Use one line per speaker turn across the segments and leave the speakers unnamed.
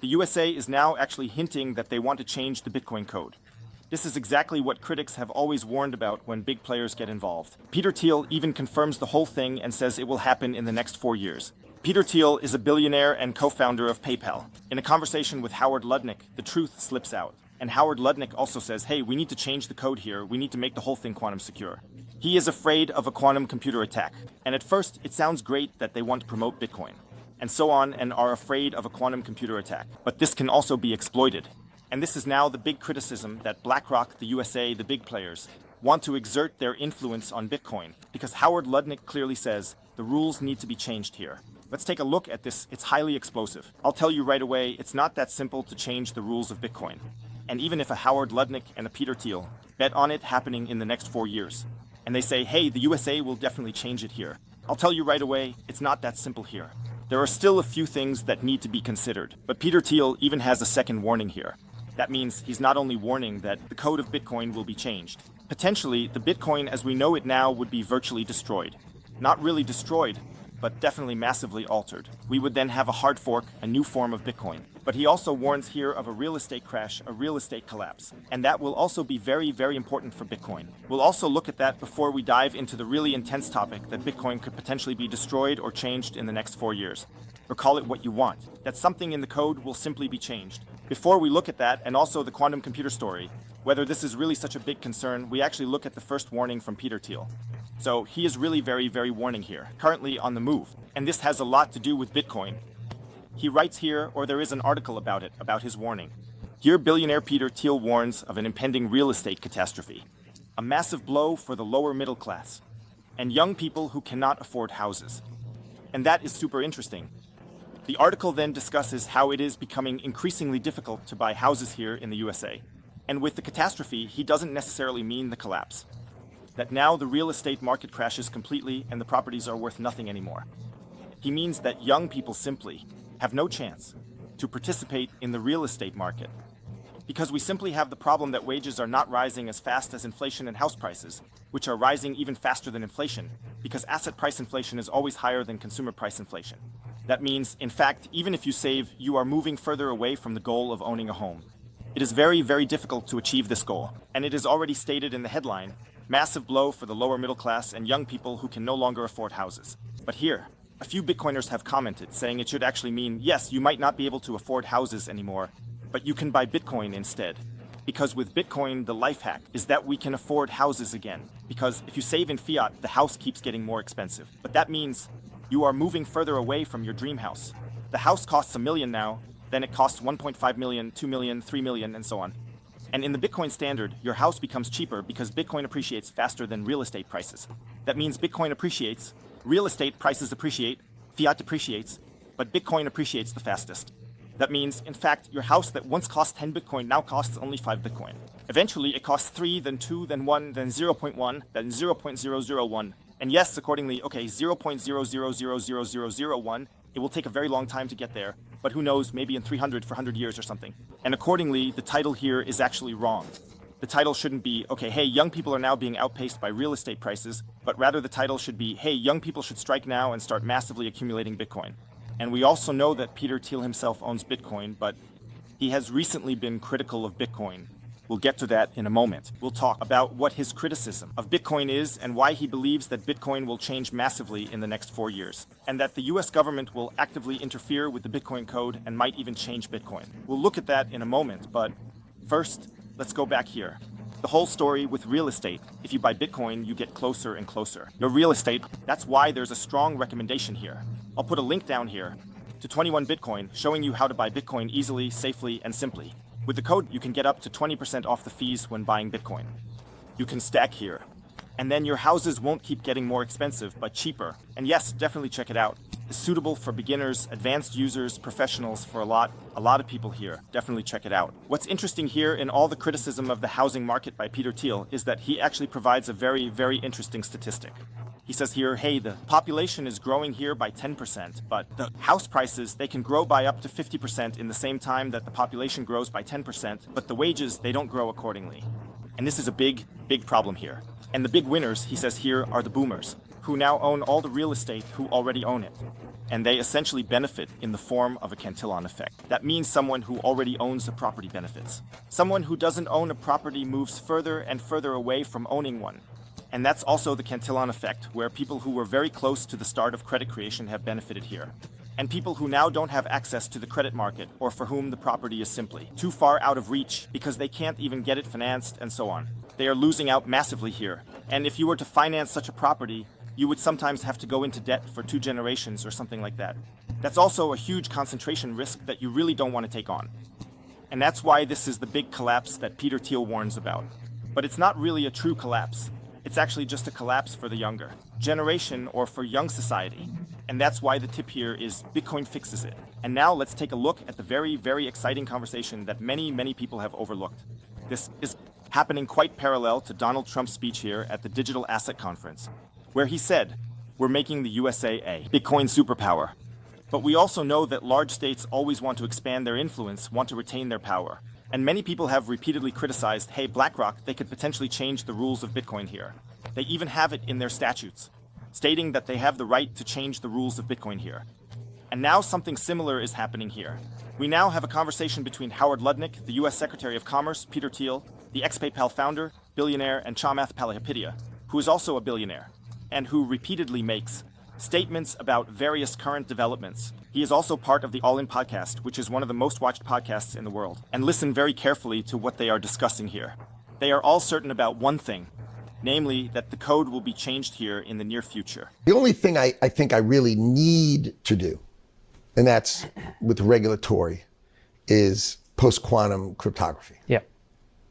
The USA is now actually hinting that they want to change the Bitcoin code. This is exactly what critics have always warned about when big players get involved. Peter Thiel even confirms the whole thing and says it will happen in the next 4 years. Peter Thiel is a billionaire and co-founder of PayPal. In a conversation with Howard Lutnick, the truth slips out. And Howard Lutnick also says, hey, we need to change the code here. We need to make the whole thing quantum secure. He is afraid of a quantum computer attack. And at first, it sounds great that they want to promote Bitcoin, and so on, and are afraid of a quantum computer attack. But this can also be exploited. And this is now the big criticism that BlackRock, the USA, the big players, want to exert their influence on Bitcoin, because Howard Lutnick clearly says the rules need to be changed here. Let's take a look at this. It's highly explosive. I'll tell you right away, it's not that simple to change the rules of Bitcoin. And even if a Howard Lutnick and a Peter Thiel bet on it happening in the next 4 years, and they say, hey, the USA will definitely change it here, I'll tell you right away, it's not that simple here. There are still a few things that need to be considered. But Peter Thiel even has a second warning here. That means he's not only warning that the code of Bitcoin will be changed. Potentially, the Bitcoin as we know it now would be virtually destroyed. Not really destroyed, but definitely massively altered. We would then have a hard fork, a new form of Bitcoin. But he also warns here of a real estate crash, a real estate collapse. And that will also be very, very important for Bitcoin. We'll also look at that before we dive into the really intense topic that Bitcoin could potentially be destroyed or changed in the next 4 years. Or call it what you want. That something in the code will simply be changed. Before we look at that, and also the quantum computer story, whether this is really such a big concern, we actually look at the first warning from Peter Thiel. So he is really very, very warning here, currently on the move. And this has a lot to do with Bitcoin. He writes here, or there is an article about it, about his warning. Here, billionaire Peter Thiel warns of an impending real estate catastrophe, a massive blow for the lower middle class, and young people who cannot afford houses. And that is super interesting. The article then discusses how it is becoming increasingly difficult to buy houses here in the USA. And with the catastrophe, he doesn't necessarily mean the collapse. That now the real estate market crashes completely and the properties are worth nothing anymore. He means that young people simply have no chance to participate in the real estate market. Because we simply have the problem that wages are not rising as fast as inflation and house prices, which are rising even faster than inflation, because asset price inflation is always higher than consumer price inflation. That means, in fact, even if you save, you are moving further away from the goal of owning a home. It is very, very difficult to achieve this goal, and it is already stated in the headline, massive blow for the lower middle class and young people who can no longer afford houses. But here, a few Bitcoiners have commented saying it should actually mean, yes, you might not be able to afford houses anymore, but you can buy Bitcoin instead. Because with Bitcoin, the life hack is that we can afford houses again. Because if you save in fiat, the house keeps getting more expensive. But that means you are moving further away from your dream house. The house costs $1 million now, then it costs 1.5 million, 2 million, 3 million, and so on. And in the Bitcoin standard, your house becomes cheaper because Bitcoin appreciates faster than real estate prices. That means Bitcoin appreciates, real estate prices appreciate, fiat depreciates, but Bitcoin appreciates the fastest. That means, in fact, your house that once cost 10 Bitcoin now costs only 5 Bitcoin. Eventually, it costs 3, then 2, then 1, then 0.1, then 0.001. And yes, accordingly, okay, 0.0000001, it will take a very long time to get there, but who knows, maybe in 300, 400 years or something. And accordingly, the title here is actually wrong. The title shouldn't be, okay, hey, young people are now being outpaced by real estate prices, but rather the title should be, hey, young people should strike now and start massively accumulating Bitcoin. And we also know that Peter Thiel himself owns Bitcoin, but he has recently been critical of Bitcoin. We'll get to that in a moment. We'll talk about what his criticism of Bitcoin is and why he believes that Bitcoin will change massively in the next 4 years, and that the US government will actively interfere with the Bitcoin code and might even change Bitcoin. We'll look at that in a moment, but first, let's go back here. The whole story with real estate. If you buy Bitcoin, you get closer and closer. Your real estate, that's why there's a strong recommendation here. I'll put a link down here to 21 Bitcoin showing you how to buy Bitcoin easily, safely, and simply. With the code, you can get up to 20% off the fees when buying Bitcoin. You can stack here. And then your houses won't keep getting more expensive, but cheaper. And yes, definitely check it out. It's suitable for beginners, advanced users, professionals, for a lot of people here. Definitely check it out. What's interesting here in all the criticism of the housing market by Peter Thiel is that he actually provides a very, very interesting statistic. He says here, hey, the population is growing here by 10%, but the house prices, they can grow by up to 50% in the same time that the population grows by 10%, but the wages, they don't grow accordingly. And this is a big, big problem here. And the big winners, he says here, are the boomers. who now own all the real estate who already own it. And they essentially benefit in the form of a Cantillon effect. That means someone who already owns the property benefits. Someone who doesn't own a property moves further and further away from owning one. And that's also the Cantillon effect, where people who were very close to the start of credit creation have benefited here. And people who now don't have access to the credit market, or for whom the property is simply too far out of reach because they can't even get it financed and so on. They are losing out massively here. And if you were to finance such a property, you would sometimes have to go into debt for 2 generations or something like that. That's also a huge concentration risk that you really don't want to take on. And that's why this is the big collapse that Peter Thiel warns about. But it's not really a true collapse. It's actually just a collapse for the younger generation or for young society. And that's why the tip here is Bitcoin fixes it. And now let's take a look at the very, very exciting conversation that many people have overlooked. This is happening quite parallel to Donald Trump's speech here at the Digital Asset Conference, where he said, "We're making the USA a Bitcoin superpower." But we also know that large states always want to expand their influence, want to retain their power. And many people have repeatedly criticized, hey, BlackRock, they could potentially change the rules of Bitcoin here. They even have it in their statutes, stating that they have the right to change the rules of Bitcoin here. And now something similar is happening here. We now have a conversation between Howard Lutnick, the US Secretary of Commerce, Peter Thiel, the ex-PayPal founder, billionaire, and Chamath Palihapitiya, who is also a billionaire, and who repeatedly makes statements about various current developments. He is also part of the All In podcast, which is one of the most watched podcasts in the world. And listen very carefully to what they are discussing here. They are all certain about one thing, namely that the code will be changed here in the near future.
The only thing I think I really need to do, and that's with regulatory, is post-quantum cryptography.
Yeah.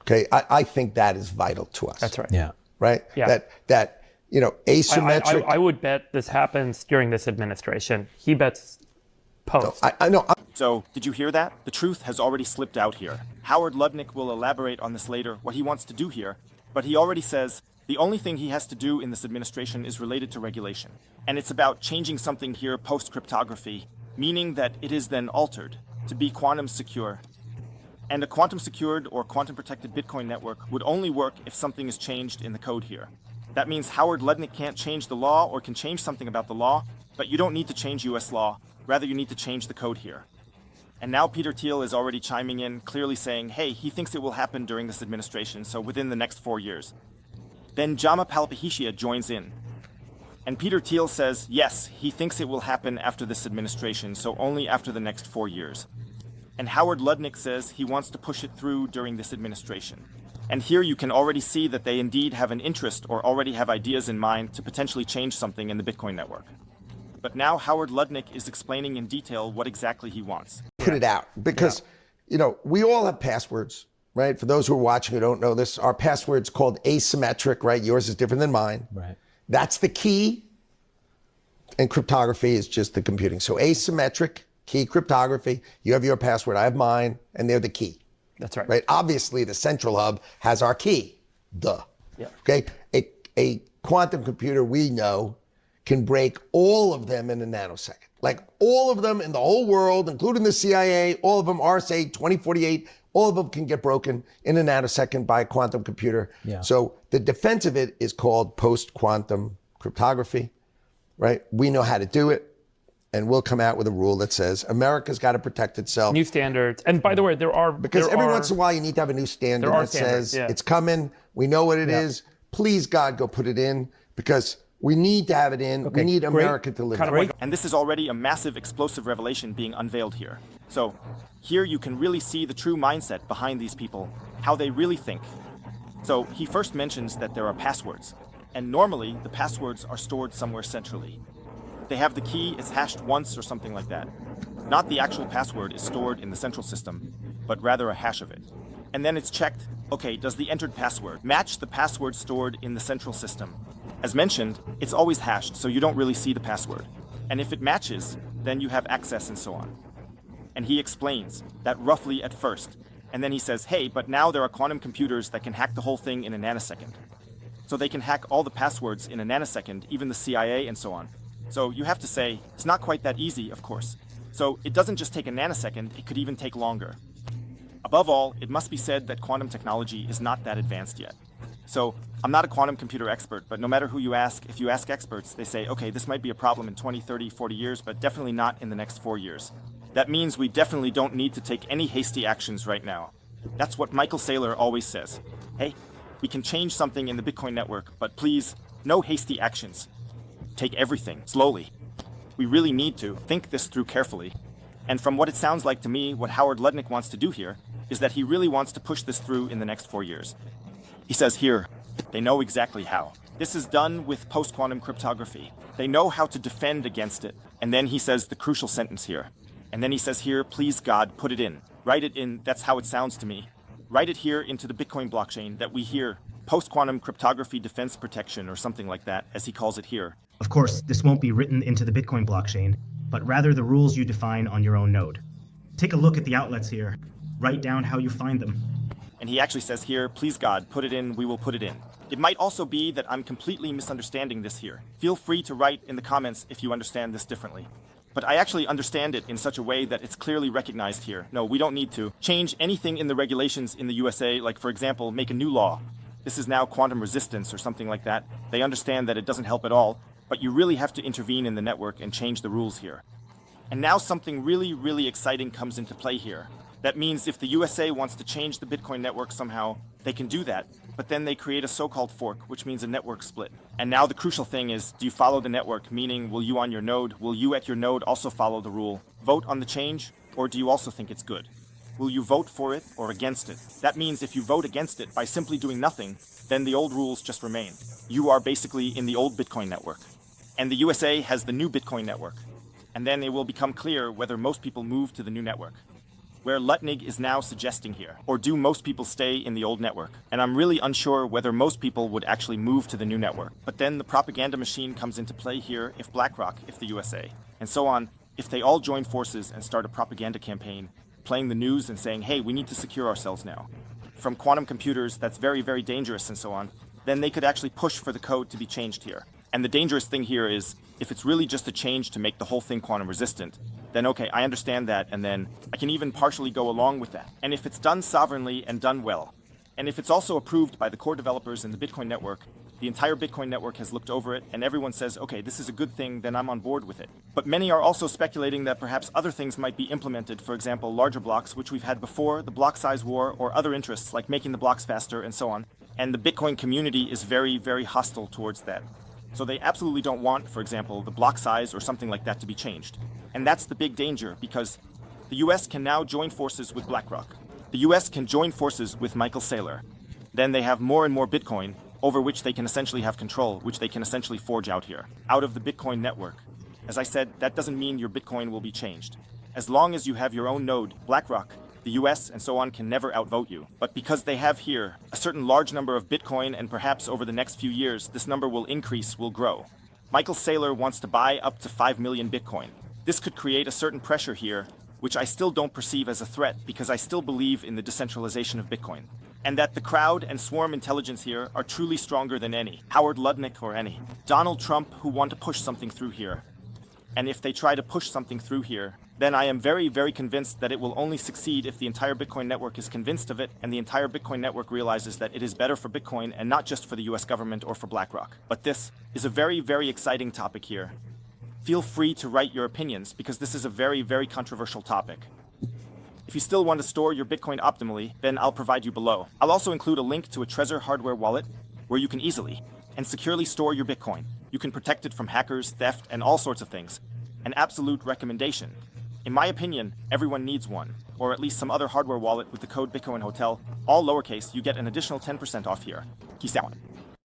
Okay, I think that is vital to us.
That's right.
Yeah.
Right?
Yeah.
That you know, asymmetric.
I would bet this happens during this administration. He bets post.
I know.
So, did you hear that? The truth has already slipped out here. Howard Lutnick will elaborate on this later, what he wants to do here, but he already says the only thing he has to do in this administration is related to regulation. And it's about changing something here post-cryptography, meaning that it is then altered to be quantum secure. And a quantum secured or quantum protected Bitcoin network would only work if something is changed in the code here. That means Howard Lutnick can't change the law or can change something about the law, but you don't need to change US law, rather you need to change the code here. And now Peter Thiel is already chiming in, clearly saying, hey, he thinks it will happen during this administration, so within the next 4 years. Then Chamath Palihapitiya joins in. And Peter Thiel says, yes, he thinks it will happen after this administration, so only after the next 4 years. And Howard Lutnick says he wants to push it through during this administration. And here you can already see that they indeed have an interest or already have ideas in mind to potentially change something in the Bitcoin network. But now Howard Lutnick is explaining in detail what exactly he wants.
Put it out because, you know, we all have passwords, right? For those who are watching who don't know this, our password's called asymmetric, right? Yours is different than mine.
Right.
That's the key. And cryptography is just the computing. So asymmetric, key cryptography, you have your password, I have mine, and they're the key.
That's right.
Right. Obviously, the central hub has our key. Duh.
Yeah.
Okay. A quantum computer we know can break all of them in a nanosecond. Like all of them in the whole world, including the CIA, all of them, RSA 2048, all of them can get broken in a nanosecond by a quantum computer.
Yeah.
So the defense of it is called post-quantum cryptography, right? We know how to do it. And we'll come out with a rule that says America's got to protect itself.
New standards. And by the way,
Because every once in a while you need to have a new standard that says
yeah.
it's coming. We know what it is. Please, God, go put it in because we need to have it in. We need America to live in.
And this is already a massive explosive revelation being unveiled here. So here you can really see the true mindset behind these people, how they really think. So he first mentions that there are passwords. And normally the passwords are stored somewhere centrally. They have the key, it's hashed once or something like that. Not the actual password is stored in the central system, but rather a hash of it. And then it's checked, okay, does the entered password match the password stored in the central system? As mentioned, it's always hashed, so you don't really see the password. And if it matches, then you have access and so on. And he explains that roughly at first. And then he says, hey, but now there are quantum computers that can hack the whole thing in a nanosecond. So they can hack all the passwords in a nanosecond, even the CIA and so on. So you have to say, it's not quite that easy, of course. So it doesn't just take a nanosecond, it could even take longer. Above all, it must be said that quantum technology is not that advanced yet. So I'm not a quantum computer expert, but no matter who you ask, if you ask experts, they say, okay, this might be a problem in 20, 30, 40 years, but definitely not in the next 4 years. That means we definitely don't need to take any hasty actions right now. That's what Michael Saylor always says. Hey, we can change something in the Bitcoin network, but please, no hasty actions. Take everything slowly. We really need to think this through carefully. And from what it sounds like to me, what Howard Lutnick wants to do here is that he really wants to push this through in the next 4 years. He says here, they know exactly how. This is done with post-quantum cryptography. They know how to defend against it. And then he says the crucial sentence here. And then he says here, please God, put it in. Write it in, that's how it sounds to me. Write it here into the Bitcoin blockchain that we hear post-quantum cryptography defense protection or something like that, as he calls it here.
Of course, this won't be written into the Bitcoin blockchain, but rather the rules you define on your own node. Take a look at the outlets here. Write down how you find them.
And he actually says here, please God, put it in, we will put it in. It might also be that I'm completely misunderstanding this here. Feel free to write in the comments if you understand this differently. But I actually understand it in such a way that it's clearly recognized here. No, we don't need to change anything in the regulations in the USA, like for example, make a new law. This is now quantum resistance or something like that. They understand that it doesn't help at all, but you really have to intervene in the network and change the rules here. And now something really, really exciting comes into play here. That means if the USA wants to change the Bitcoin network somehow, they can do that, but then they create a so-called fork, which means a network split. And now the crucial thing is, do you follow the network, meaning will you on your node, will you at your node also follow the rule, vote on the change, or do you also think it's good? Will you vote for it or against it? That means if you vote against it by simply doing nothing, then the old rules just remain. You are basically in the old Bitcoin network. And the USA has the new Bitcoin network. And then it will become clear whether most people move to the new network. Where Lutnick is now suggesting here, or do most people stay in the old network? And I'm really unsure whether most people would actually move to the new network. But then the propaganda machine comes into play here if BlackRock, if the USA, and so on, if they all join forces and start a propaganda campaign, playing the news and saying, hey, we need to secure ourselves now. From quantum computers, that's very, very dangerous and so on, then they could actually push for the code to be changed here. And the dangerous thing here is, if it's really just a change to make the whole thing quantum resistant, then okay, I understand that, and then I can even partially go along with that. And if it's done sovereignly and done well, and if it's also approved by the core developers in the Bitcoin network, the entire Bitcoin network has looked over it, and everyone says, okay, this is a good thing, then I'm on board with it. But many are also speculating that perhaps other things might be implemented, for example, larger blocks, which we've had before, the block size war, or other interests, like making the blocks faster, and so on. And the Bitcoin community is very, very hostile towards that. So they absolutely don't want, for example, the block size or something like that to be changed. And that's the big danger, because the US can now join forces with BlackRock. The US can join forces with Michael Saylor. Then they have more and more Bitcoin, over which they can essentially have control, which they can essentially forge out here, out of the Bitcoin network. As I said, that doesn't mean your Bitcoin will be changed. As long as you have your own node, BlackRock, the US and so on can never outvote you. But because they have here a certain large number of Bitcoin, and perhaps over the next few years, this number will increase, will grow. Michael Saylor wants to buy up to 5 million Bitcoin. This could create a certain pressure here, which I still don't perceive as a threat because I still believe in the decentralization of Bitcoin. And that the crowd and swarm intelligence here are truly stronger than any, Howard Lutnick or any, Donald Trump who want to push something through here. And if they try to push something through here, then I am very, very convinced that it will only succeed if the entire Bitcoin network is convinced of it and the entire Bitcoin network realizes that it is better for Bitcoin and not just for the US government or for BlackRock. But this is a very, very exciting topic here. Feel free to write your opinions because this is a very, very controversial topic. If you still want to store your Bitcoin optimally, then I'll provide you below. I'll also include a link to a TREZOR hardware wallet where you can easily and securely store your Bitcoin. You can protect it from hackers, theft, and all sorts of things. An absolute recommendation. In my opinion, everyone needs one, or at least some other hardware wallet with the code Bitcoin Hotel, all lowercase. You get an additional 10% off here. Peace out.